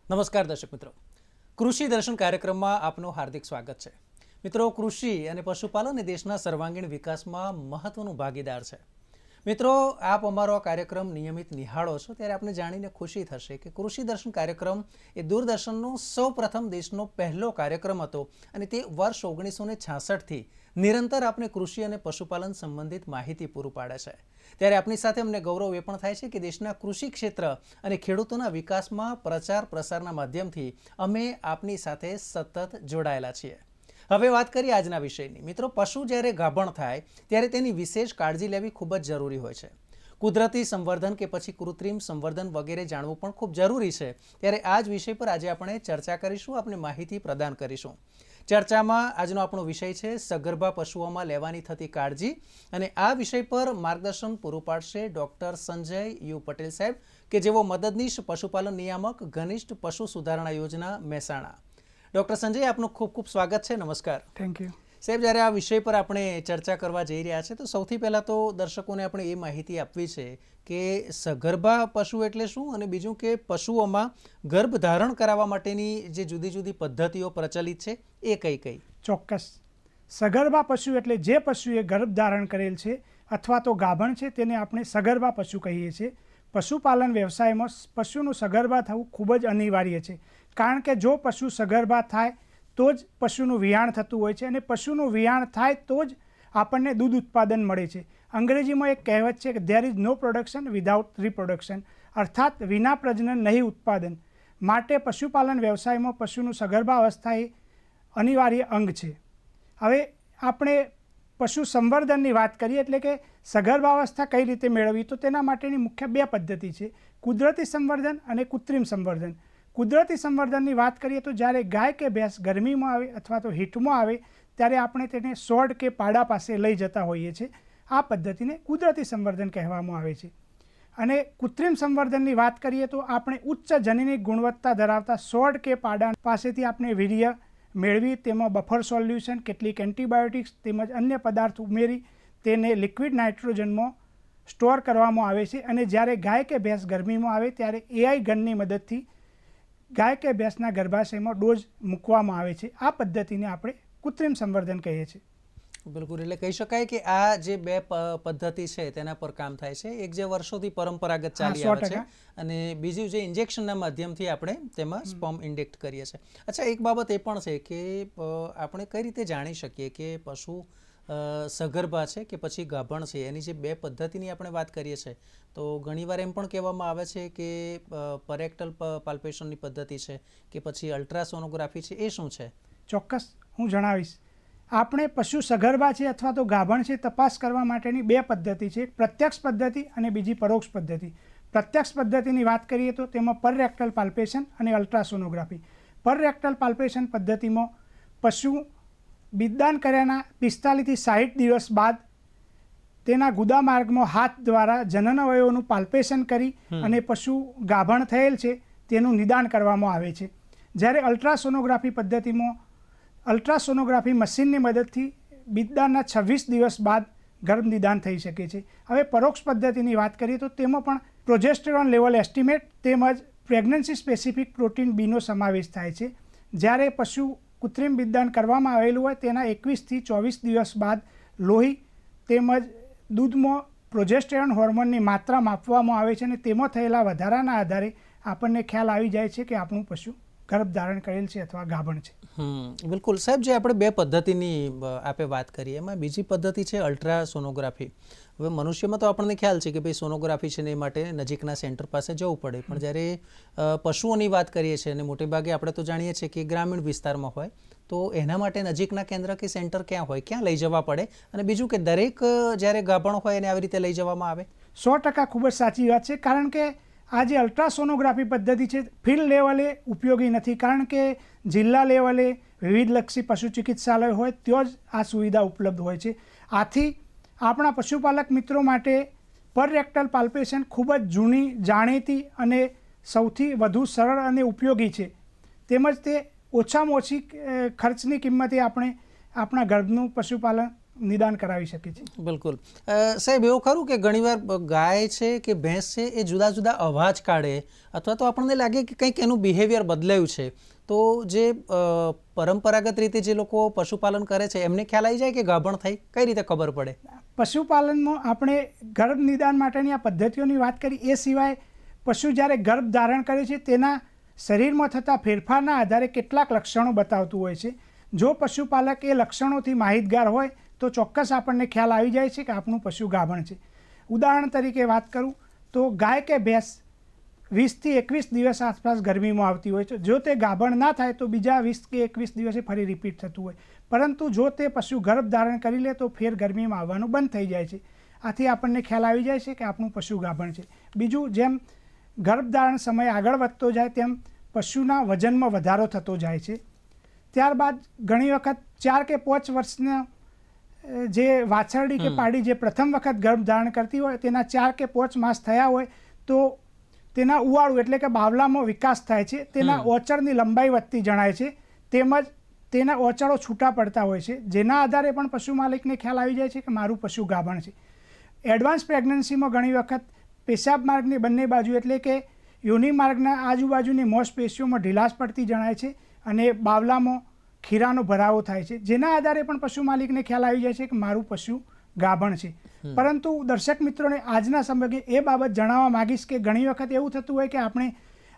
નમસ્કાર દર્શક મિત્રો, કૃષિ દર્શન કાર્યક્રમમાં આપનું હાર્દિક સ્વાગત છે. મિત્રો, કૃષિ અને પશુપાલન એ દેશના સર્વાંગીણ વિકાસમાં મહત્વનું ભાગીદાર છે. મિત્રો, આપ અમારો આ કાર્યક્રમ નિયમિત નિહાળો છો ત્યારે આપને જાણીને ખુશી થશે કે કૃષિ દર્શન કાર્યક્રમ એ દૂરદર્શનનો સૌપ્રથમ દેશનો પહેલો કાર્યક્રમ હતો અને તે વર્ષ 1966થી નિરંતર આપને કૃષિ અને પશુપાલન સંબંધિત માહિતી પૂરું પાડે છે. ત્યારે આપની સાથે અમને ગૌરવ એ પણ થાય છે કે દેશના કૃષિ ક્ષેત્ર અને ખેડૂતોના વિકાસમાં પ્રચાર પ્રસારના માધ્યમથી અમે આપની સાથે સતત જોડાયેલા છીએ. હવે વાત કરીએ આજના વિષયની. મિત્રો, પશુ જ્યારે ગાભણ થાય ત્યારે તેની વિશેષ કાળજી લેવી ખૂબ જ જરૂરી હોય છે. કુદરતી સંવર્ધન કે પછી કૃત્રિમ સંવર્ધન વગેરે જાણવું પણ ખૂબ જરૂરી છે. ત્યારે આ જ વિષય પર આજે આપણે ચર્ચા કરીશું, આપને માહિતી પ્રદાન કરીશું. ચર્ચામાં આજનો આપણો વિષય છે સગર્ભા પશુઓમાં લેવાની થતી કાળજી, અને આ વિષય પર માર્ગદર્શન પૂરું પાડશે ડૉક્ટર સંજય યુ પટેલ સાહેબ, કે જેઓ મદદનીશ પશુપાલન નિયામક ઘનિષ્ઠ પશુ સુધારણા યોજના મહેસાણા. ડૉક્ટર સંજય, આપનું ખૂબ ખૂબ સ્વાગત છે. નમસ્કાર. થેન્ક યુ સાહેબ. જ્યારે આ વિષય પર આપણે ચર્ચા કરવા જઈ રહ્યા છે તો સૌથી પહેલાં તો દર્શકોને આપણે એ માહિતી આપવી છે કે સગર્ભા પશુ એટલે શું, અને બીજું કે પશુઓમાં ગર્ભ ધારણ કરાવવા માટેની જે જુદી જુદી પદ્ધતિઓ પ્રચલિત છે એ કઈ કઈ? ચોક્કસ. સગર્ભા પશુ એટલે જે પશુએ ગર્ભ ધારણ કરેલ છે અથવા તો ગાભણ છે તેને આપણે સગર્ભા પશુ કહીએ છીએ. પશુપાલન વ્યવસાયમાં પશુનું સગર્ભા થવું ખૂબ જ અનિવાર્ય છે, કારણ કે જો પશુ સગર્ભા થાય તો જ પશુનું વિયાણ થતું હોય છે, અને પશુનું વિયાણ થાય તો જ આપણને દૂધ ઉત્પાદન મળે છે. અંગ્રેજીમાં એક કહેવત છે કે there is no production without reproduction, અર્થાત વિના પ્રજનન નહીં ઉત્પાદન. માટે પશુપાલન વ્યવસાયમાં પશુનું સગર્ભા અવસ્થા એ અનિવાર્ય અંગ છે. હવે આપણે પશુ સંવર્ધનની વાત કરીએ, એટલે કે સગર્ભાવસ્થા કઈ રીતે મેળવવી, તો તેના માટેની મુખ્ય બે પદ્ધતિ છે: કુદરતી સંવર્ધન અને કૃત્રિમ સંવર્ધન. કુદરતી સંવર્ધનની વાત કરીએ તો જ્યારે ગાય કે ભેંસ ગરમીમાં આવે અથવા તો હીટમાં આવે ત્યારે આપણે તેને સોડ કે પાડા પાસે લઈ જતા હોઈએ છીએ. આ પદ્ધતિને કુદરતી સંવર્ધન કહેવામાં આવે છે. અને કૃત્રિમ સંવર્ધનની વાત કરીએ તો આપણે ઉચ્ચ જનીનિક ગુણવત્તા ધરાવતા સોડ કે પાડા પાસેથી આપણે વીર્ય મેળવી તેમાં બફર સોલ્યુશન, કેટલીક એન્ટીબાયોટિક્સ તેમજ અન્ય પદાર્થ ઉમેરી તેને લિક્વિડ નાઇટ્રોજનમાં સ્ટોર કરવામાં આવે છે. અને જ્યારે ગાય કે ભેંસ ગરમીમાં આવે ત્યારે એઆઈ ગનની મદદથી ગાય કે ભેંસના ગર્ભાશયમાં ડોઝ મૂકવામાં આવે છે. આ પદ્ધતિને આપણે કૃત્રિમ સંવર્ધન કહીએ છીએ. બિલકુલ. એટલે કહી શકાય કે આ જે બે પદ્ધતિ છે તેના પર કામ થાય છે. એક જે વર્ષોથી પરંપરાગત ચાલી આવે છે, અને બીજું જે ઇન્જેક્શનના માધ્યમથી આપણે તેમાં સ્પર્મ ઇન્જેક્ટ કરીએ છીએ. અચ્છા, એક બાબત એ પણ છે કે આપણે કઈ રીતે જાણી શકીએ કે પશુ સગર્ભા છે કે પછી ગાભણ છે? એની જે બે પદ્ધતિની આપણે વાત કરીએ છીએ તો ઘણીવાર એમ પણ કહેવામાં આવે છે કે પરેક્ટલ પાલ્પેશનની પદ્ધતિ છે કે પછી અલ્ટ્રાસોનોગ્રાફી છે, એ શું છે? ચોક્કસ, હું જણાવીશ. આપણે પશુ સગર્ભા છે અથવા તો ગાભણ છે તપાસ કરવા માટેની બે પદ્ધતિ છે: પ્રત્યક્ષ પદ્ધતિ અને બીજી પરોક્ષ પદ્ધતિ. પ્રત્યક્ષ પદ્ધતિની વાત કરીએ તો તેમાં પરરેક્ટલ પાલ્પેશન અને અલ્ટ્રાસોનોગ્રાફી. પરરેક્ટલ પાલ્પેશન પદ્ધતિમાં પશુ બિદદાન કર્યાના 45 થી 60 દિવસ બાદ તેના ગુદા માર્ગમાં હાથ દ્વારા જનન અવયવોનું પાલ્પેશન કરી અને પશુ ગાભણ થયેલ છે તેનું નિદાન કરવામાં આવે છે. જ્યારે અલ્ટ્રાસોનોગ્રાફી પદ્ધતિમાં અલ્ટ્રાસોનોગ્રાફી મશીનની મદદથી બિદદાનના 26 દિવસ બાદ ગર્ભ નિદાન થઈ શકે છે. હવે પરોક્ષ પદ્ધતિની વાત કરીએ તો તેમાં પણ પ્રોજેસ્ટેરોન લેવલ એસ્ટિમેટ તેમજ પ્રેગ્નન્સી સ્પેસિફિક પ્રોટીન બીનો સમાવેશ થાય છે. જ્યારે પશુ કૃત્રિમ બિદદાન કરવામાં આવેલું હોય તેના 21 થી 24 દિવસ બાદ લોહી તેમજ દૂધમાં પ્રોજેસ્ટેરોન હોર્મોનની માત્રા માપવામાં આવે છે, અને તેમાં થયેલા વધારાના આધારે આપણને ખ્યાલ આવી જાય છે કે આપણું પશુ ગર્ભ ધારણ કરેલ છે અથવા ગાભણ છે. બિલકુલ સાહેબ. જે આપણે બે પદ્ધતિની આપે વાત કરીએ એમાં બીજી પદ્ધતિ છે અલ્ટ્રાસોનોગ્રાફી. હવે મનુષ્યમાં તો આપણને ખ્યાલ છે કે ભાઈ સોનોગ્રાફી છે ને એ માટે નજીકના સેન્ટર પાસે જવું પડે, પણ જ્યારે પશુઓની વાત કરીએ છીએ અને મોટે ભાગે આપણે તો જાણીએ છીએ કે ગ્રામીણ વિસ્તારમાં હોય તો એના માટે નજીકના કેન્દ્ર કે સેન્ટર ક્યાં હોય, ક્યાં લઈ જવા પડે? અને બીજું કે દરેક જ્યારે ગાભણ હોય એને આવી રીતે લઈ જવામાં આવે? 100% ખૂબ જ સાચી વાત છે, કારણ કે આ જે અલ્ટ્રાસોનોગ્રાફી પદ્ધતિ છે ફિલ્ડ લેવલે ઉપયોગી નથી, કારણ કે જિલ્લા લેવલે વિવિધલક્ષી પશુ ચિકિત્સાલય હોય ત્યાં જ આ સુવિધા ઉપલબ્ધ હોય છે. આથી આપણા પશુપાલક મિત્રો માટે પરરેક્ટલ પાલ્પેશન ખૂબ જ જૂની, જાણીતી અને સૌથી વધુ સરળ અને ઉપયોગી છે. તેમજ તે ઓછામાં ઓછી ખર્ચની કિંમતે આપણે આપણા ગર્ભનું પશુપાલન નિદાન કરાવી શકે છે. બિલકુલ. સાહેબ, એવું ખરું કે ઘણીવાર ગાય છે કે ભેંસ છે એ જુદા જુદા અવાજ કાઢે અથવા તો આપણને લાગે કે કંઈક એનું બિહેવિયર બદલાયું છે, તો જે પરંપરાગત રીતે જે લોકો પશુપાલન કરે છે એમને ખ્યાલ આવી જાય કે ગાભણ થઈ? કઈ રીતે ખબર પડે? પશુપાલનમાં આપણે ગર્ભ નિદાન માટેની આ પદ્ધતિઓની વાત કરી, એ સિવાય પશુ જ્યારે ગર્ભ ધારણ કરે છે તેના શરીરમાં થતા ફેરફારના આધારે કેટલાક લક્ષણો બતાવતું હોય છે. જો પશુપાલક એ લક્ષણોથી માહિતગાર હોય તો ચોક્કસ આપણને ખ્યાલ આવી જાય છે કે આપણું પશુ ગાભણ છે. ઉદાહરણ તરીકે વાત કરું તો ગાય કે ભેંસ 20થી 21 દિવસ આસપાસ ગરમીમાં આવતી હોય છે. જો તે ગાભણ ના થાય તો બીજા 20 કે 21 દિવસે ફરી રિપીટ થતું હોય, પરંતુ જો તે પશુ ગર્ભ ધારણ કરી લે તો ફેર ગરમીમાં આવવાનું બંધ થઈ જાય છે. આથી આપણને ખ્યાલ આવી જાય છે કે આપણું પશુ ગાભણ છે. બીજું, જેમ ગર્ભધારણ સમય આગળ વધતો જાય તેમ પશુના વજનમાં વધારો થતો જાય છે. ત્યારબાદ ઘણી વખત 4 કે 5 વર્ષના જે વાછરડી કે પાડી જે પ્રથમ વખત ગર્ભ ધારણ કરતી હોય તેના 4 કે 5 માસ થયા હોય તો તેના ઉવાળું એટલે કે બાવલામાં વિકાસ થાય છે, તેના ઓચરની લંબાઈ વધતી જણાય છે, તેમજ તેના ઓચળો છૂટા પડતા હોય છે, જેના આધારે પણ પશુ માલિકને ખ્યાલ આવી જાય છે કે મારું પશુ ગાભણ છે. એડવાન્સ પ્રેગ્નન્સીમાં ઘણી વખત પેશાબ માર્ગની બંને બાજુ એટલે કે યોનિ માર્ગના આજુબાજુની માંસપેશીઓમાં ઢીલાશ પડતી જણાય છે અને બાવલામાં ખીરાનો ભરાવો થાય છે, જેના આધારે પણ પશુ માલિકને ખ્યાલ આવી જાય છે કે મારું પશુ ગાભણ છે. પરંતુ દર્શક મિત્રોને આજના સમયે એ બાબત જણાવવા માગીશ કે ઘણી વખત એવું થતું હોય કે આપણે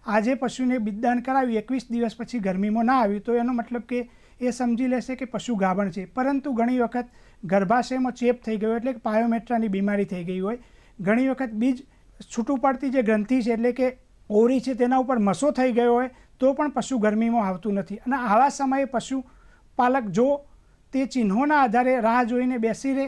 આજે પશુને બિદદાન કરાવ્યું, 21 દિવસ પછી ગરમીમાં ના આવ્યું તો એનો મતલબ કે એ સમજી લેશે કે પશુ ગાભણ છે. પરંતુ ઘણી વખત ગર્ભાશયમાં ચેપ થઈ ગયો એટલે કે પાયોમેટ્રાની બીમારી થઈ ગઈ હોય, ઘણી વખત બીજ છૂટું પડતી જે ગ્રંથિ છે એટલે કે ઓરી છે તેના ઉપર મસો થઈ ગયો હોય તો પણ પશુ ગરમીમાં આવતું નથી. અને આવા સમયે પશુપાલક જો તે ચિહ્નોના આધારે રાહ જોઈને બેસી રહે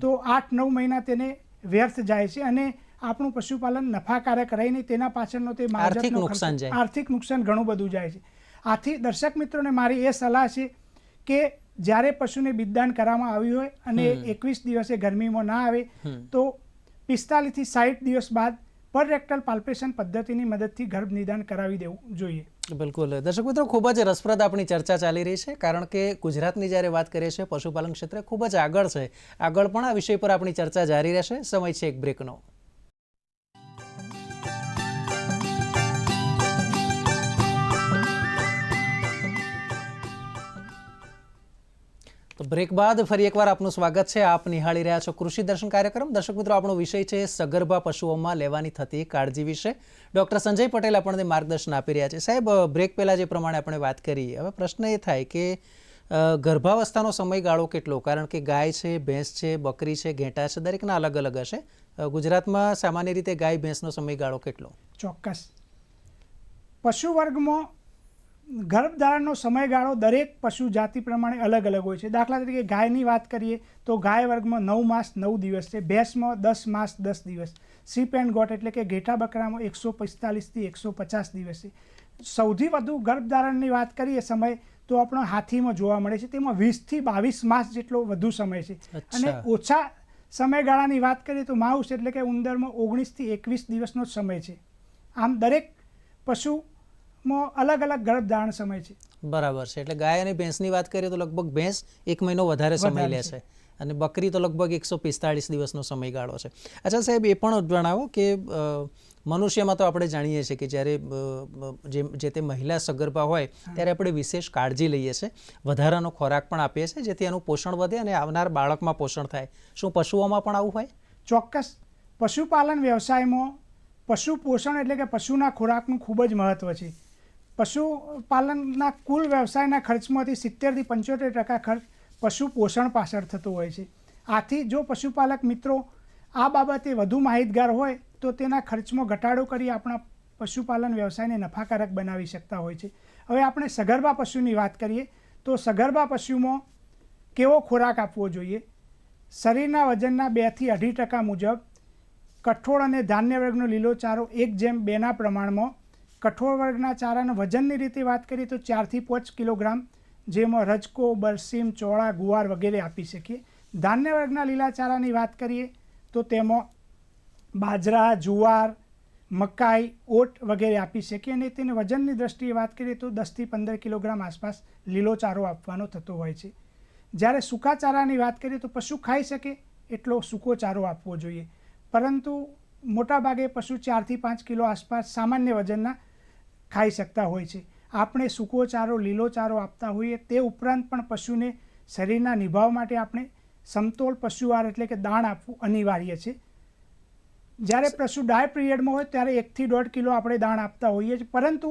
તો 8-9 મહિના તેને વ્યર્થ જાય છે અને આપણું પશુપાલન નફાકારક રહીને તેના પાછળનો તે આર્થિક નુકસાન ઘણું બધું જાય છે. આથી દર્શક મિત્રોને મારી એ સલાહ છે કે જ્યારે પશુને બિદદાન કરવામાં આવ્યું હોય અને 21 દિવસે ગરમીમાં ના આવે તો 45 થી 60 દિવસ બાદ પર રેક્ટલ પાલ્પેશન પદ્ધતિની મદદથી ગર્ભ નિદાન કરાવી દેવું જોઈએ. બિલકુલ. દર્શક મિત્રો, ખૂબ જ રસપ્રદ આપણી ચર્ચા ચાલી રહી છે, કારણ કે ગુજરાતની જ્યારે વાત કરીએ છીએ પશુપાલન ક્ષેત્રે ખૂબ જ આગળ છે. આગળ પણ આ વિષય પર આપણી ચર્ચા જારી રહેશે. સમય છે એક બ્રેકનો. તો બ્રેક બાદ ફરી એકવાર આપનું સ્વાગત છે. આપ નિહાળી રહ્યા છો કૃષિ દર્શન કાર્યક્રમ. દર્શક મિત્રો, આપણો વિષય છે સગર્ભા પશુઓમાં લેવાની થતી કાળજી વિશે. ડૉક્ટર સંજય પટેલ આપણને માર્ગદર્શન આપી રહ્યા છે. સાહેબ, બ્રેક પહેલાં જે પ્રમાણે આપણે વાત કરી, હવે પ્રશ્ન એ થાય કે ગર્ભાવસ્થાનો સમયગાળો કેટલો? કારણ કે ગાય છે, ભેંસ છે, બકરી છે, ઘેટાં છે, દરેકના અલગ અલગ હશે. ગુજરાતમાં સામાન્ય રીતે ગાય ભેંસનો સમયગાળો કેટલો? ચોક્કસ. પશુ વર્ગમાં ગર્ભધારણનો સમયગાળો દરેક પશુ જાતિ પ્રમાણે અલગ અલગ હોય છે. દાખલા તરીકે ગાયની વાત કરીએ તો ગાય વર્ગમાં 9 માસ 9 દિવસ છે, ભેંસમાં 10 માસ 10 દિવસ, શીપ એન્ડ ગોટ એટલે કે ઘેટા બકરામાં 145 થી 150 દિવસ છે. સૌથી વધુ ગર્ભધારણની વાત કરીએ સમય તો આપણો હાથીમાં જોવા મળે છે, તેમાં 20 થી 22 માસ જેટલો વધુ સમય છે. અને ઓછા સમયગાળાની વાત કરીએ તો માઉસ એટલે કે ઉંદરમાં 19 થી 21 દિવસનો સમય છે. આમ દરેક પશુ અલગ અલગ ગર્ભધારણ સમય છે. બરાબર છે. એટલે ગાય અને ભેંસની વાત કરીએ તો લગભગ ભેંસ 1 મહિનો વધારે સમય લે છે અને બકરી તો લગભગ 145 દિવસનો સમયગાળો છે. અચ્છા સાહેબ, એ પણ જણાવો કે મનુષ્યમાં તો આપણે જાણીએ છીએ કે જ્યારે જે તે મહિલા સગર્ભા હોય ત્યારે આપણે વિશેષ કાળજી લઈએ છીએ, વધારાનો ખોરાક પણ આપીએ છીએ જેથી એનું પોષણ વધે અને આવનાર બાળકમાં પોષણ થાય. શું પશુઓમાં પણ આવું હોય? ચોક્કસ. પશુપાલન વ્યવસાયમાં પશુ પોષણ એટલે કે પશુના ખોરાકનું ખૂબ જ મહત્ત્વ છે. પશુપાલનના કુલ વ્યવસાયના ખર્ચમાંથી 70 થી 75% ખર્ચ પશુ પોષણ પાછળ થતો હોય છે. આથી જો પશુપાલક મિત્રો આ બાબતે વધુ માહિતગાર હોય તો તેના ખર્ચમાં ઘટાડો કરી આપણા પશુપાલન વ્યવસાયને નફાકારક બનાવી શકતા હોય છે. હવે આપણે સગર્ભા પશુની વાત કરીએ તો સગર્ભા પશુમાં કેવો ખોરાક આપવો જોઈએ? શરીરના વજનના 2 થી 2.5% મુજબ કઠોળ અને ધાન્ય વર્ગનો લીલો ચારો 1:2ના પ્રમાણમાં, કઠોળ વર્ગના ચારાના વજનની રીતે વાત કરીએ તો 4 થી 5 કિલોગ્રામ, જેમાં રજકો, બરસીમ, ચોળા, ગુવાર વગેરે આપી શકીએ. ધાન્ય વર્ગના લીલા ચારાની વાત કરીએ તો તેમાં બાજરા, જુવાર, મકાઈ, ઓટ વગેરે આપી શકીએ અને તેને વજનની દ્રષ્ટિએ વાત કરીએ તો 10 થી 15 કિલોગ્રામ આસપાસ લીલો ચારો આપવાનો થતો હોય છે. જ્યારે સૂકા ચારાની વાત કરીએ તો પશુ ખાઈ શકે એટલો સૂકો ચારો આપવો જોઈએ, પરંતુ મોટાભાગે પશુ 4 થી 5 કિલો આસપાસ સામાન્ય વજનના ખાઈ શકતા હોય છે. આપણે સૂકો ચારો, લીલો ચારો આપતા હોઈએ. તે ઉપરાંત પણ પશુને શરીરના નિભાવ માટે આપણે સમતોલ પશુ આહાર એટલે કે દાણ આપવું અનિવાર્ય છે. જ્યારે પશુ ડાય પિરિયડમાં હોય ત્યારે 1 થી 1.5 કિલો આપણે દાણ આપતા હોઈએ છીએ, પરંતુ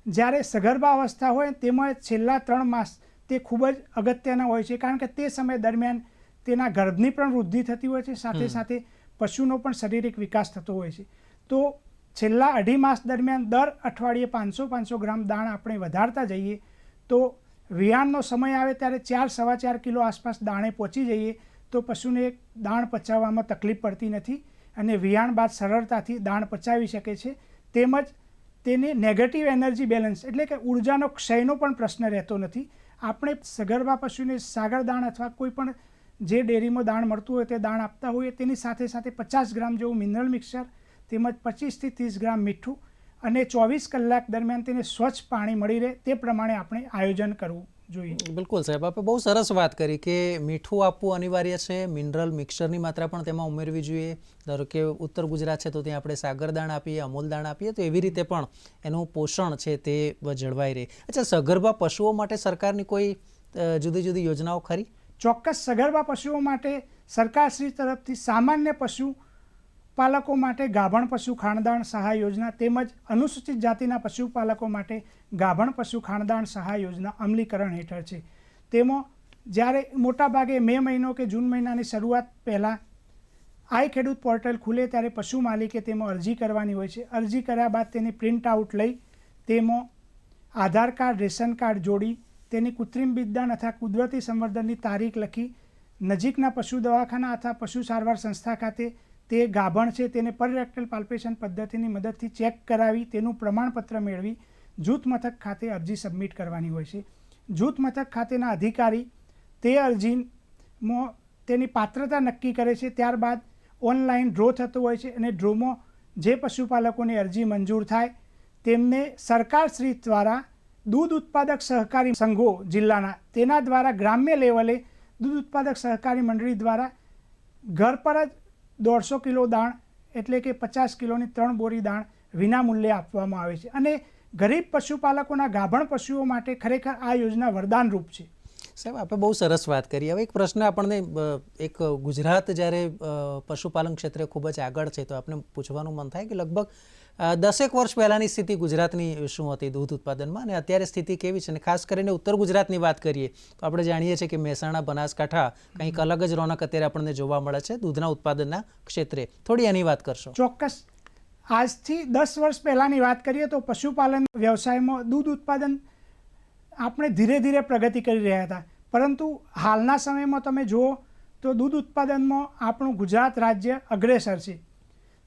જ્યારે સગર્ભા અવસ્થા હોય તેમાં છેલ્લા 3 માસ તે ખૂબ જ અગત્યના હોય છે, કારણ કે તે સમય દરમિયાન તેના ગર્ભની પણ વૃદ્ધિ થતી હોય છે, સાથે સાથે પશુનો પણ શારીરિક વિકાસ થતો હોય છે. તો છેલ્લા 2.5 માસ દરમિયાન દર અઠવાડિયે 500 ગ્રામ દાણ આપણે વધારતા જઈએ તો વિયાણનો સમય આવે ત્યારે 4-4.25 કિલો આસપાસ દાણે પહોંચી જઈએ તો પશુને દાણ પચાવવામાં તકલીફ પડતી નથી અને વિયાણ બાદ સરળતાથી દાણ પચાવી શકે છે. તેમજ તેને નેગેટિવ એનર્જી બેલેન્સ એટલે કે ઉર્જાનો ક્ષયનો પણ પ્રશ્ન રહેતો નથી. આપણે સગર્ભા પશુને સાગર દાણ અથવા કોઈ પણ જે ડેરીમાં દાણ મળતું હોય તે દાણ આપતા હોઈએ. તેની સાથે સાથે 50 ગ્રામ જેવું મિનરલ મિક્સર તેમજ 25 થી 30 ગ્રામ મીઠું અને 24 કલાક દરમિયાન તેને સ્વચ્છ પાણી મળી રહે તે પ્રમાણે આપણે આયોજન કરવું જોઈએ. બિલકુલ સાહેબ, આપણે બહુ સરસ વાત કરી કે મીઠું આપવું અનિવાર્ય છે, મિનરલ મિક્સરની માત્રા પણ તેમાં ઉમેરવી જોઈએ. ધારો કે ઉત્તર ગુજરાત છે તો ત્યાં આપણે સાગર દાણ આપીએ, અમૂલ દાણ આપીએ, તો એવી રીતે પણ એનું પોષણ છે તે જળવાઈ રહે. અચ્છા, સગર્ભા પશુઓ માટે સરકારની કોઈ જુદી જુદી યોજનાઓ ખરી? ચોક્કસ. સગર્ભા પશુઓ માટે સરકારશ્રી તરફથી સામાન્ય પશુ પાલકો માટે ગાભણ પશુ ખાણદાણ સહાય યોજના તેમજ અનુસૂચિત જાતિના પશુપાલકો માટે ગાભણ પશુ ખાણદાણ સહાય યોજના અમલીકરણ હેઠળ છે. તેમાં જ્યારે મોટાભાગે મે મહિનો કે જૂન મહિનાની શરૂઆત પહેલાં આઈ ખેડૂત પોર્ટલ ખુલે ત્યારે પશુ માલિકે તેમાં અરજી કરવાની હોય છે. અરજી કર્યા બાદ તેની પ્રિન્ટ આઉટ લઈ તેમાં આધાર કાર્ડ, રેશન કાર્ડ જોડી તેની કૃત્રિમ બીજદાન અથવા કુદરતી સંવર્ધનની તારીખ લખી નજીકના પશુ દવાખાના અથવા પશુ સારવાર સંસ્થા ખાતે તે ગાભણ છે તેને પરરેક્ટલ પાલ્પેશન પદ્ધતિની મદદથી ચેક કરાવી તેનું પ્રમાણપત્ર મેળવી જૂથ મથક ખાતે અરજી સબમિટ કરવાની હોય છે. જૂથ મથક ખાતેના અધિકારી તે અરજીમાં તેની પાત્રતા નક્કી કરે છે. ત્યારબાદ ઓનલાઈન ડ્રો થતો હોય છે અને ડ્રોમાં જે પશુપાલકોની અરજી મંજૂર થાય તેમને સરકારશ્રી દ્વારા દૂધ ઉત્પાદક સહકારી સંઘો જિલ્લાના તેના દ્વારા ગ્રામ્ય લેવલે દૂધ ઉત્પાદક સહકારી મંડળી દ્વારા ઘર પર જ 150 કિલો દાણ એટલે કે 50 કિલોની 3 બોરી દાણ વિના મૂલ્યે આપવામાં આવે છે. અને ગરીબ પશુપાલકોના ગાભણ પશુઓ માટે ખરેખર આ યોજના વરદાનરૂપ છે. સાહેબ, આપણે બહુ સરસ વાત કરી. હવે એક પ્રશ્ન આપણને, એક ગુજરાત જ્યારે પશુપાલન ક્ષેત્રે ખૂબ જ આગળ છે તો આપણે પૂછવાનું મન થાય કે લગભગ 10 વર્ષ પહેલાંની સ્થિતિ ગુજરાતની શું હતી દૂધ ઉત્પાદનમાં અને અત્યારે સ્થિતિ કેવી છે? અને ખાસ કરીને ઉત્તર ગુજરાતની વાત કરીએ તો આપણે જાણીએ છીએ કે મહેસાણા, બનાસકાંઠા કંઈક અલગ જ રોનક અત્યારે આપણને જોવા મળે છે દૂધના ઉત્પાદનના ક્ષેત્રે. થોડી એની વાત કરશો? ચોક્કસ. આજથી 10 વર્ષ પહેલાંની વાત કરીએ તો પશુપાલન વ્યવસાયમાં દૂધ ઉત્પાદન આપણે ધીરે ધીરે પ્રગતિ કરી રહ્યા હતા, પરંતુ હાલના સમયમાં તમે જુઓ તો દૂધ ઉત્પાદનમાં આપણું ગુજરાત રાજ્ય અગ્રેસર છે.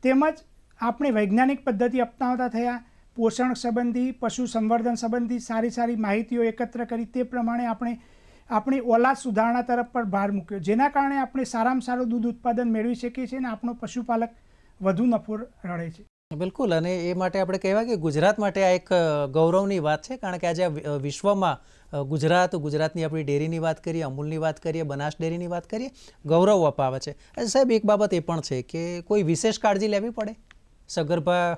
તેમજ આપણે વૈજ્ઞાનિક પદ્ધતિ અપનાવતા થયા. પોષણ સંબંધી, પશુ સંવર્ધન સંબંધી સારી માહિતીઓ એકત્ર કરી તે પ્રમાણે આપણે આપણી ઓલાદ સુધારણા તરફ પર ભાર મૂક્યો, જેના કારણે આપણે સારામાં સારું દૂધ ઉત્પાદન મેળવી શકીએ છીએ અને આપણો પશુપાલક વધુ નફો રળે છે. બિલકુલ. અને એ માટે આપણે કહેવાય કે ગુજરાત માટે આ એક ગૌરવની વાત છે, કારણ કે આજે વિશ્વમાં ગુજરાતની આપણી ડેરીની વાત કરીએ, અમૂલની વાત કરીએ, બનાસ ડેરીની વાત કરીએ, ગૌરવ અપાવે છે. સાહેબ, એક બાબત એ પણ છે કે કોઈ વિશેષ કાળજી લેવી પડે સગર્ભા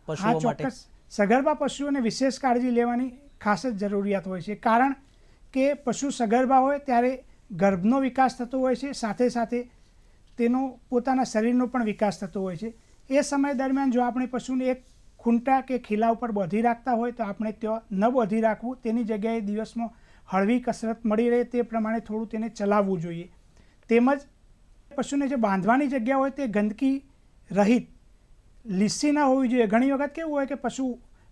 પશુઓ માટે? ચોક્કસ. સગર્ભા પશુઓને વિશેષ કાળજી લેવાની ખાસ જ જરૂરિયાત હોય છે, કારણ કે પશુ સગર્ભા હોય ત્યારે ગર્ભનો વિકાસ થતો હોય છે, સાથે સાથે તેનો પોતાના શરીરનો પણ વિકાસ થતો હોય છે. એ સમય દરમિયાન જો આપણે પશુને એક ખૂંટા કે ખીલા ઉપર બાંધી રાખતા હોય તો આપણે ત્યાં ન બાંધી રાખવું, તેની જગ્યાએ દિવસમાં હળવી કસરત મળી રહે તે પ્રમાણે થોડું તેને ચલાવવું જોઈએ. તેમજ પશુને જે બાંધવાની જગ્યા હોય તે ગંદકી રહિત, લીસી ન હોવી જોઈએ. ઘણી વખત કેવું હોય કે પશુ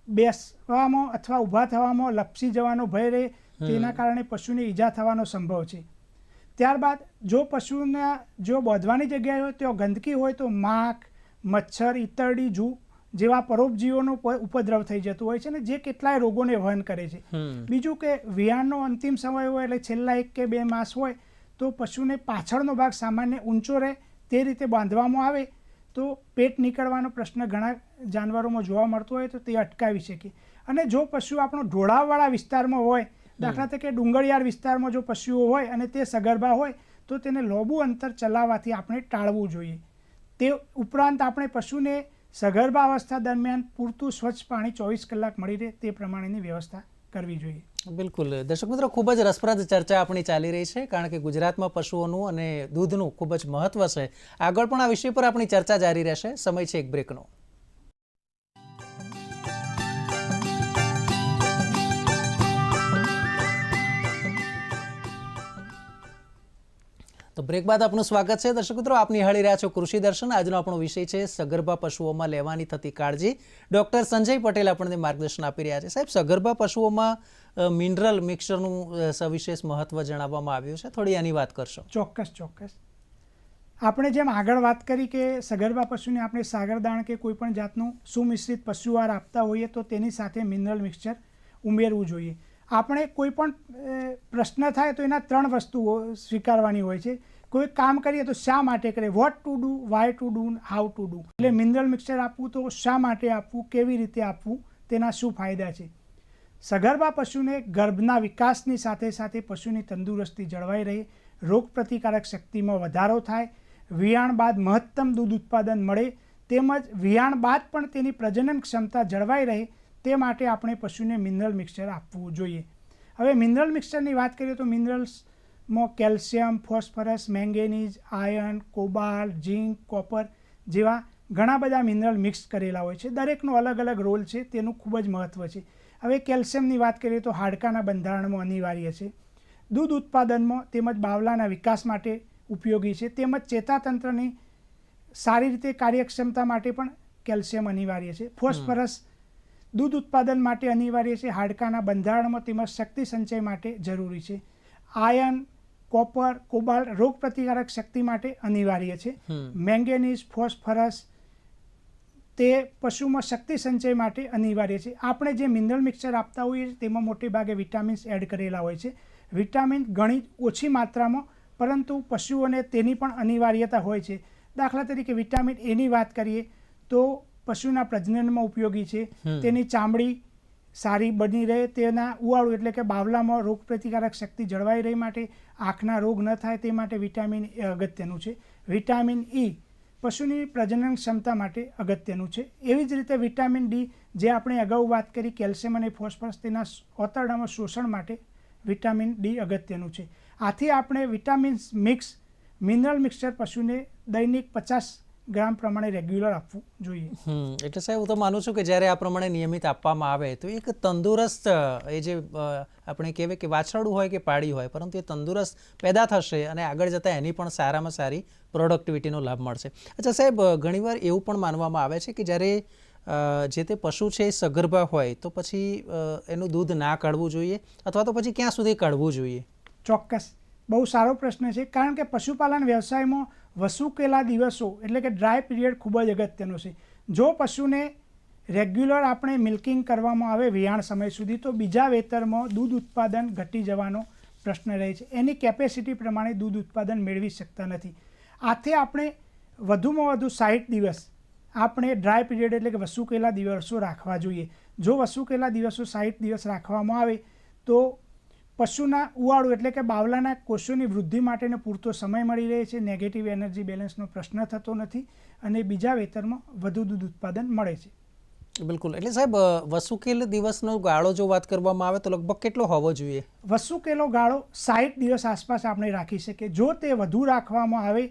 બેસવામાં અથવા ઊભા થવામાં લપસી જવાનો ભય રહે, તેના કારણે પશુને ઈજા થવાનો સંભવ છે. ત્યારબાદ જો પશુના જો બાંધવાની જગ્યાએ હોય ત્યાં ગંદકી હોય તો માખ, મચ્છર, ઈતરડી, જૂ જેવા પરોપજીવોનો ઉપદ્રવ થઈ જતો હોય છે અને જે કેટલાય રોગોને વહન કરે છે. બીજું કે વિયાણનો અંતિમ સમય હોય એટલે છેલ્લા 1 કે 2 માસ હોય તો પશુને પાછળનો ભાગ સામાન્ય ઊંચો રહે તે રીતે બાંધવામાં આવે તો પેટ નીકળવાનો પ્રશ્ન ઘણા જાનવરોમાં જોવા મળતો હોય તો તે અટકાવી શકે. અને જો પશુ આપણો ઢોળાવવાળા વિસ્તારમાં હોય, દાખલા તરીકે ડુંગળિયાળ વિસ્તારમાં જો પશુઓ હોય અને તે સગર્ભા હોય તો તેને લાંબુ અંતર ચલાવવાથી આપણે ટાળવું જોઈએ. તે ઉપરાંત આપણે પશુને સગર્ભા અવસ્થા દરમિયાન પૂરતું સ્વચ્છ પાણી 24 કલાક મળી રહે તે પ્રમાણેની વ્યવસ્થા કરવી જોઈએ. બિલકુલ. દર્શક મિત્રો, ખૂબ જ રસપ્રદ ચર્ચા આપણી ચાલી રહી છે, કારણ કે ગુજરાતમાં પશુઓનું અને દૂધનું ખૂબ જ મહત્વ છે. આગળ પણ આ વિષય પર આપણી ચર્ચા જારી રહેશે. સમય છે એક બ્રેકનો. તો બ્રેક બાદ આપનું સ્વાગત છે. દર્શક મિત્રો, આપ નિહાળી રહ્યા છો કૃષિ દર્શન. આજનો આપણો વિષય છે સગર્ભા પશુઓમાં લેવાની થતી કાળજી. ડૉક્ટર સંજય પટેલ આપણને માર્ગદર્શન આપી રહ્યા છે. સાહેબ, સગર્ભા પશુઓમાં મિનરલ મિક્સરનું સવિશેષ મહત્વ જણાવવામાં આવ્યું છે, થોડી આની વાત કરશો? ચોક્કસ. આપણે જેમ આગળ વાત કરી કે સગર્ભા પશુને આપણે સાગરદાણ કે કોઈ પણ જાતનું સુમિશ્રિત પશુઆહાર આપતા હોઈએ તો તેની સાથે મિનરલ મિક્સચર ઉમેરવું જોઈએ. આપણે કોઈ પણ પ્રશ્ન થાય તો એના 3 વસ્તુઓ સ્વીકારવાની હોય છે. કોઈ કામ કરીએ તો શા માટે કરીએ, what to do, why to do, how to do. એટલે મિનરલ મિક્સચર આપવું તો શા માટે આપવું, કેવી રીતે આપવું, તેના શું ફાયદા છે. સગર્ભા પશુને ગર્ભના વિકાસની સાથે સાથે પશુની તંદુરસ્તી જળવાઈ રહે, રોગ પ્રતિકારક શક્તિમાં વધારો થાય, વિયાણ બાદ મહત્તમ દૂધ ઉત્પાદન મળે, તેમજ વિયાણ બાદ પણ તેની પ્રજનન ક્ષમતા જળવાઈ રહે તે માટે આપણે પશુને મિનરલ મિક્સચર આપવું જોઈએ. હવે મિનરલ મિક્સચરની વાત કરીએ તો મિનરલ્સમાં calcium, phosphorus, manganese, iron, cobalt, zinc, copper જેવા ઘણા બધા મિનરલ મિક્સ કરેલા હોય છે. દરેકનો અલગ અલગ રોલ છે, તેનું ખૂબ જ મહત્ત્વ છે. હવે કેલ્શિયમની વાત કરીએ તો હાડકાના બંધારણમાં અનિવાર્ય છે, દૂધ ઉત્પાદનમાં તેમજ બાવલાના વિકાસ માટે ઉપયોગી છે, તેમજ ચેતાતંત્રની સારી રીતે કાર્યક્ષમતા માટે પણ કેલ્શિયમ અનિવાર્ય છે. ફોસ્ફરસ દૂધ ઉત્પાદન માટે અનિવાર્ય છે, હાડકાના બંધારણમાં તેમજ શક્તિ સંચય માટે જરૂરી છે. આયર્ન, કોપર, કોબાલ્ટ રોગ પ્રતિકારક શક્તિ માટે અનિવાર્ય છે. મેંગેનીઝ, ફોસ્ફરસ તે પશુમાં શક્તિ સંચય માટે અનિવાર્ય છે. આપણે જે મિનરલ મિક્સચર આપતા હોઈએ છીએ તેમાં મોટે ભાગે વિટામિન્સ એડ કરેલા હોય છે. વિટામિન ઘણી ઓછી માત્રામાં, પરંતુ પશુઓને તેની પણ અનિવાર્યતા હોય છે. દાખલા તરીકે વિટામિન એની વાત કરીએ તો પશુના પ્રજનનમાં ઉપયોગી છે, તેની ચામડી સારી બની રહે, તેના ઉવાળું એટલે કે બાવલામાં રોગ પ્રતિકારક શક્તિ જળવાઈ રહી માટે, આંખના રોગ ન થાય તે માટે વિટામિન એ અગત્યનું છે. વિટામિન ઈ પશુની પ્રજનન ક્ષમતા માટે અગત્યનું છે. એવી જ રીતે વિટામિન ડી જે આપણે અગાઉ વાત કરી કેલ્શિયમ અને ફોસ્ફરસ તેના ઓતરડામાં શોષણ માટે વિટામિન ડી અગત્યનું છે. આથી આપણે વિટામિન્સ મિક્સ મિનરલ મિક્સચર પશુને દૈનિક 50 ગ્રામ પ્રમાણે રેગ્યુલર આપવું જોઈએ. એટલે સાહેબ, હું તો માનું છું કે જ્યારે આ પ્રમાણે નિયમિત આપવામાં આવે તો એક તંદુરસ્ત એ જે આપણે કહેવાય કે વાછરડું હોય કે પાડી હોય, પરંતુ એ તંદુરસ્ત પેદા થશે અને આગળ જતાં એની પણ સારામાં સારી પ્રોડક્ટિવિટીનો લાભ મળશે. અચ્છા સાહેબ, ઘણીવાર એવું પણ માનવામાં આવે છે કે જ્યારે જે તે પશુ છે એ સગર્ભા હોય તો પછી એનું દૂધ ના કાઢવું જોઈએ, અથવા તો પછી ક્યાં સુધી કાઢવું જોઈએ? ચોક્કસ, બહુ સારો પ્રશ્ન છે. કારણ કે પશુપાલન વ્યવસાયમાં વસુકેલા દિવસો એટલે કે ડ્રાય પીરિયડ ખૂબ જ અગત્યનો છે. જો પશુને રેગ્યુલર આપણે મિલ્કિંગ કરવામાં આવે વિયાણ સમય સુધી તો બીજા વેતરમાં દૂધ ઉત્પાદન ઘટી જવાનો પ્રશ્ન રહે છે. એની કેપેસિટી પ્રમાણે દૂધ ઉત્પાદન મેળવી શકતા નથી. આથી આપણે વધુમાં વધુ 60 દિવસ આપણે ડ્રાય પીરિયડ એટલે કે વસુકેલા દિવસો રાખવા જોઈએ. જો વસુકેલા દિવસો 60 દિવસ રાખવામાં આવે તો પશુના ઉવાળું એટલે કે બાવલાના કોષોની વૃદ્ધિ માટેનો પૂરતો સમય મળી રહે છે, નેગેટિવ એનર્જી બેલેન્સનો પ્રશ્ન થતો નથી અને બીજા વેતરમાં વધુ દૂધ ઉત્પાદન મળે છે. બિલકુલ. એટલે સાહેબ, વસુકેલ દિવસનો ગાળો જો વાત કરવામાં આવે તો લગભગ કેટલો હોવો જોઈએ? વસુકેલો ગાળો 60 દિવસ આસપાસ આપણે રાખી શકીએ. જો તે વધુ રાખવામાં આવે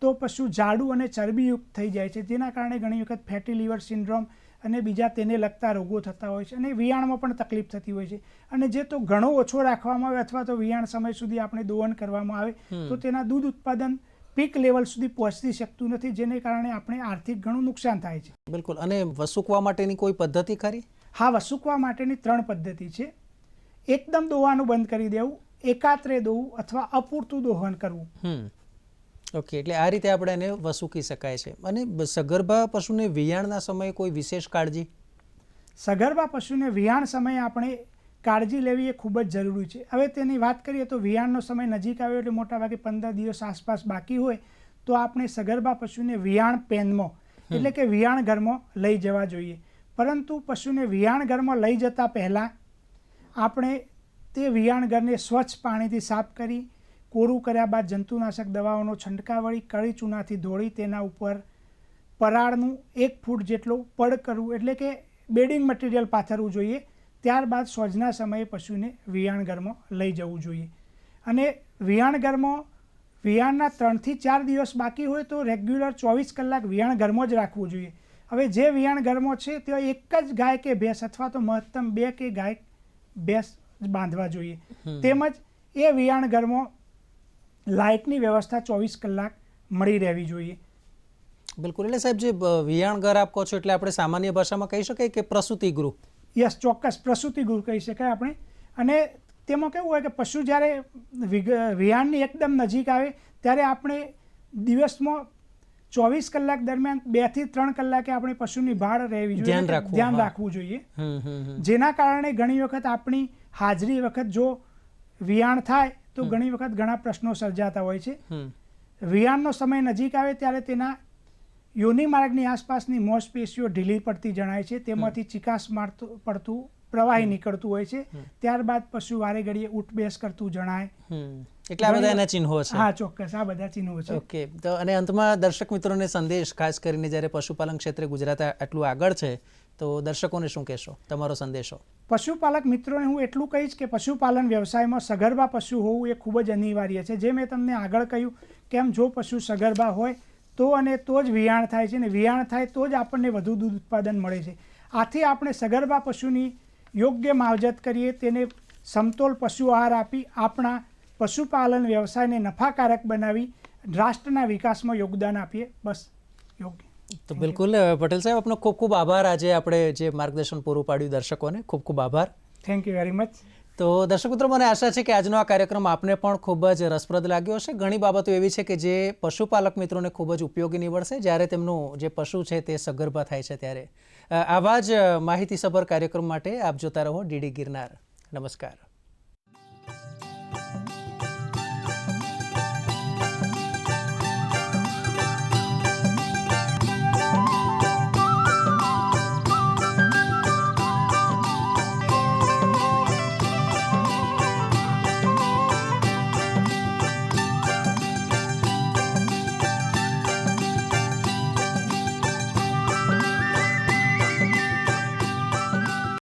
તો પશુ જાડું અને ચરબીયુક્ત થઈ જાય છે, જેના કારણે ઘણી વખત ફેટી લીવર સિન્ડ્રોમ અને બીજા તેને લગતા રોગો થતા હોય છે અને વિયાણમાં પણ તકલીફ થતી હોય છે. અને જે તો ઘણો ઓછો રાખવામાં આવે અથવા તો વિયાણ સમય સુધી આપણે દોહન કરવામાં આવે તો તેના દૂધ ઉત્પાદન પીક લેવલ સુધી પહોંચી શકતું નથી, જેને કારણે આપણે આર્થિક ઘણું નુકસાન થાય છે. બિલકુલ. અને વસુકવા માટેની કોઈ પદ્ધતિ ખરી? હા, વસુકવા માટેની 3 પદ્ધતિ છે. એકદમ દોવાનું બંધ કરી દેવું, એકાત્રે દોવું અથવા અપૂરતું દોહન કરવું. ઓકે, એટલે આ રીતે આપણે એને વસૂકી શકાય છે. અને સગર્ભા પશુને વિયાણના સમયે કોઈ વિશેષ કાળજી? સગર્ભા પશુને વિયાણ સમયે આપણે કાળજી લેવી એ ખૂબ જ જરૂરી છે. હવે તેની વાત કરીએ તો વિયાણનો સમય નજીક આવ્યો એટલે મોટાભાગે 15 દિવસ આસપાસ બાકી હોય તો આપણે સગર્ભા પશુને વિયાણ પેનમાં એટલે કે વિયાણ ઘરમાં લઈ જવા જોઈએ. પરંતુ પશુને વિયાણ ઘરમાં લઈ જતા પહેલાં આપણે તે વિયાણઘરને સ્વચ્છ પાણીથી સાફ કરી કોરું કર્યા બાદ જંતુનાશક દવાઓનો છંટકાવ વળી કળી ચૂનાથી ધોળી તેના ઉપર પરાળનું 1 ફૂટ જેટલું પડ કરવું એટલે કે બેડિંગ મટીરિયલ પાથરવું જોઈએ. ત્યારબાદ સોજના સમયે પશુને વિયાણઘરમાં લઈ જવું જોઈએ. અને વિયાણઘરમાં વિયાણના 3 થી 4 દિવસ બાકી હોય તો રેગ્યુલર 24 કલાક વિયાણઘરમાં જ રાખવું જોઈએ. હવે જે વિયાણઘરમાં છે ત્યાં એક જ ગાય કે ભેંસ અથવા તો મહત્તમ 2 કે ગાય ભેંસ જ બાંધવા જોઈએ. તેમજ એ વિયાણઘરમાં લાઇટની વ્યવસ્થા 24 કલાક મળી રહેવી જોઈએ. બિલકુલ. એટલે સાહેબ જે વિયાણઘર આપ કહો છો એટલે આપણે સામાન્ય ભાષામાં કહી શકાય કે પ્રસૂતિ ગૃહ? યસ, ચોક્કસ પ્રસૂતિ ગૃહ કહી શકાય આપણે. અને તેમાં કેવું હોય કે પશુ જ્યારે વિયાણની એકદમ નજીક આવે ત્યારે આપણે દિવસમાં 24 કલાક દરમિયાન 2 થી 3 કલાકે આપણે પશુની ભાળ રહેવી જોઈએ, ધ્યાન રાખવું જોઈએ. જેના કારણે ઘણી વખત આપણી હાજરી વખત જો વિયાણ થાય તો ઘણી વખત ઘણા પ્રશ્નો સર્જાતા હોય છે. વિયાણનો સમય નજીક આવે ત્યારે તેના યોનિ માર્ગની આસપાસની માંસપેશીઓ ઢીલી પડતી જણાય છે. તેમાંથી ચિકાસ પડતું પ્રવાહી નીકળતું હોય છે. ત્યારબાદ પશુ વારે ઘડીએ ઉઠબેસ કરતું જણાય. એટલે આ બધા એના ચિહ્નો છે? હા, ચોક્કસ, આ બધા ચિહ્નો છે. ઓકે. તો અને અંતમાં દર્શક મિત્રોને સંદેશ, ખાસ કરીને જ્યારે પશુપાલન ક્ષેત્રે ગુજરાત આટલું આગળ છે તો દર્શકોને શું કહેશો, તમારો સંદેશો? પશુપાલક મિત્રોને હું એટલું કહીશ કે પશુપાલન વ્યવસાયમાં સગર્ભા પશુ હોવું એ ખૂબ જ અનિવાર્ય છે. જે મેં તમને આગળ કહ્યું કેમ જો પશુ સગર્ભા હોય તો અને તો જ વિયાણ થાય છે, અને વિયાણ થાય તો જ આપણને વધુ દૂધ ઉત્પાદન મળે છે. આથી આપણે સગર્ભા પશુની યોગ્ય માવજત કરીએ, તેને સમતોલ પશુ આહાર આપી આપણા પશુપાલન વ્યવસાયને નફાકારક બનાવી રાષ્ટ્રના વિકાસમાં યોગદાન આપીએ. બસ યોગ્ય. તો બિલકુલ પટેલ સાહેબ, આપનો ખૂબ ખૂબ આભાર. આજે આપણે જે માર્ગદર્શન પૂરું પાડ્યું દર્શકોને, ખૂબ ખૂબ આભાર. Thank you very much. તો દર્શક મિત્રો, મને આશા છે કે આજનો આ કાર્યક્રમ આપને પણ ખૂબ જ રસપ્રદ લાગ્યો હશે. ઘણી બાબતો એવી છે કે જે પશુપાલક મિત્રોને ખૂબ જ ઉપયોગી નીવડશે જ્યારે તેમનું જે પશુ છે તે સગર્ભા થાય છે ત્યારે. આવા જ માહિતીસભર કાર્યક્રમ માટે આપ જોતા રહો ડીડી ગિરનાર. નમસ્કાર.